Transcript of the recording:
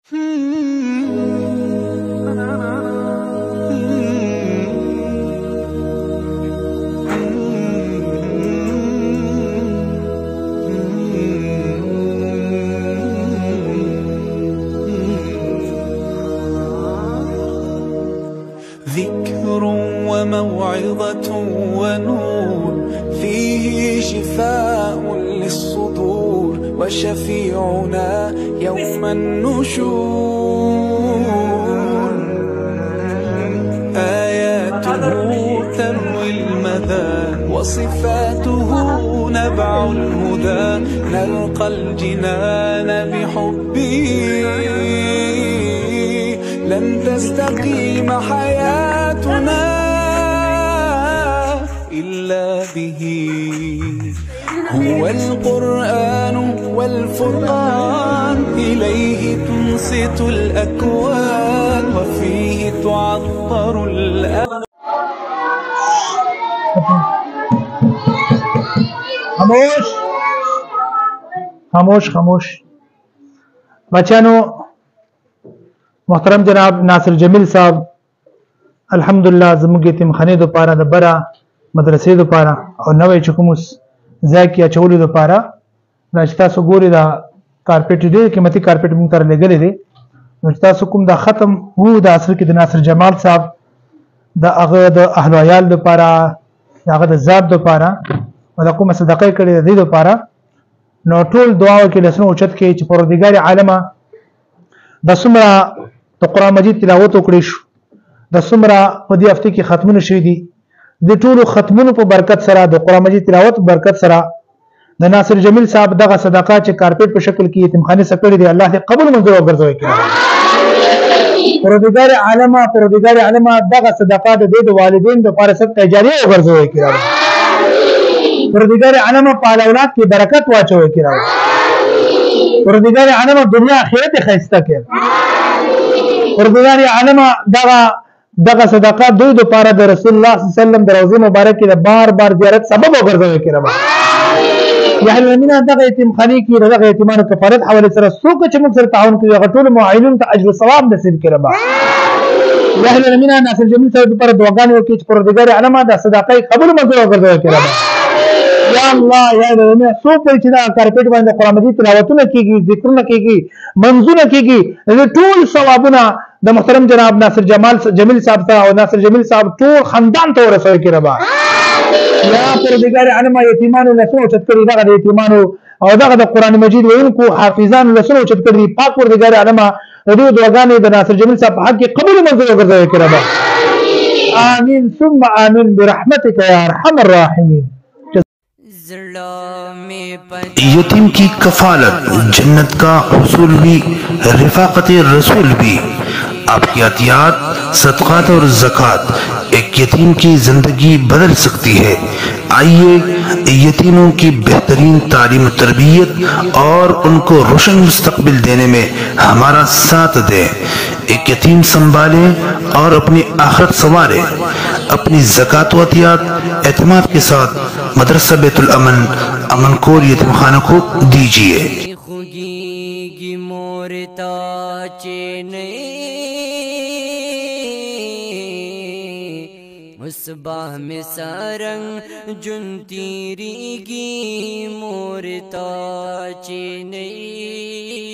ذكر وموعظة ونور فيه شفاء للصدور وشفيعنا يوم النشور آياته تروي المذان وصفاته نبع الهدى نلقى الجنان بحبه لن تستقيم حياتنا إلا به هو القرآن والفرقان إليه تنصت الأكوان وفيه تعطر خاموش خاموش خاموش بچانو محترم جناب ناصر جمیل صاحب الحمدلله زموږ یتیمخانې دپاره د بره مدرسې دپاره او نوی چې کوم ځای کې اچولو دپاره دا چې تاسو ګورئ دا کارپېټ ډېر قیمتي کارپېټ موږ ته رالېږلی دی نو چې تاسو کوم دا ختم وو د اصل کې د ناصر جمال صاحب د هغه د اهل عیال دپاره د هغه د ذات دپاره او د کومه صدقه یې کړې د دې دپاره نو ټول دعاو کې لاسونه اوچت کړئ چې پروردګار عالمه د څومره د قرآن مجید تلاوت وکړی شو د څومره په دې هفته کې ختمونه شوي دي د ټولو ختمونو په برکت سره د قرآن مجید تلاوت په برکت سره د ناصر جمیل صاحب دغه صدقه چې کارپېټ په شکل کې یتیمخانې څخه کړې دي الله دې قبول منظور وګرځوي پروردګار عالمه دغه صدقه د دې د والدین دپاره صدقه جاریه وګرځوي پروردګار عالمه په اولاد کې برکت واچوي پروردګار عالمه دنیا آخرت ښایسته کړي پروردګار عالمه دغه صدقه دوی دپاره د رسول الله صلی الله علیه وسلم د روضې مبارک کې د بار بار زیارت سبب وګرځوي کړه یا الذین دغه یتیمخانې کې دغه یتیمانو کفارت حواله سره څوک چې موږ سره تعاون کوي هغه ټول معینون ته اجر ثواب نصیب کړه یا الذین ناصر جمیل صاحب لپاره دعاګانې وکړي چې پروردګار عالمه د صدقه قبول منظور وګرځوي کړه یا الله یا الذین څوک چې دا کارپېټ باندې قرآن مجید تلاوتونه کیږي ذکرونه کیږي منځونه کیږي د ټول ثوابونه د محترم جناب ناصر جمیل صاحب ته او ناصر جمیل صاحب ټول خاندان ته ورسوي کړه یا پروردګار عالمه یتیمانو لاسونه اوچت کړي دغه د یتیمانو او دغه د قرآن مجید ویونکو حافظانو لاسونه اوچت کړي پاک پروردګار عالمه د دې دعاګانې د ناصر جمیل صاحب په حق کې قبول منظور وګرځوي کړه آمین ثم آمین برحمتک یا ارحم الراحمین यतीम की कफालत जन्नत का हुसूल भी रिफाकत रसूल भी। आपकी अतियात सदक़ात और ज़कात एक यतीम की ज़िंदगी बदल सकती है। आइए यतीमों की बेहतरीन तालीम तरबियत और उनको रोशन मुस्तक़बिल देने में हमारा साथ दें। एक यतीम संभालें और अपनी आखिरत संवारें। अपनी ज़कात व अतियात एतमाद के साथ मदरसा बैतुल अमन अमनकोर यतीमखाना को दीजिए। मुस्बाह में सारंग जुन तीरी की मोरता चेनई।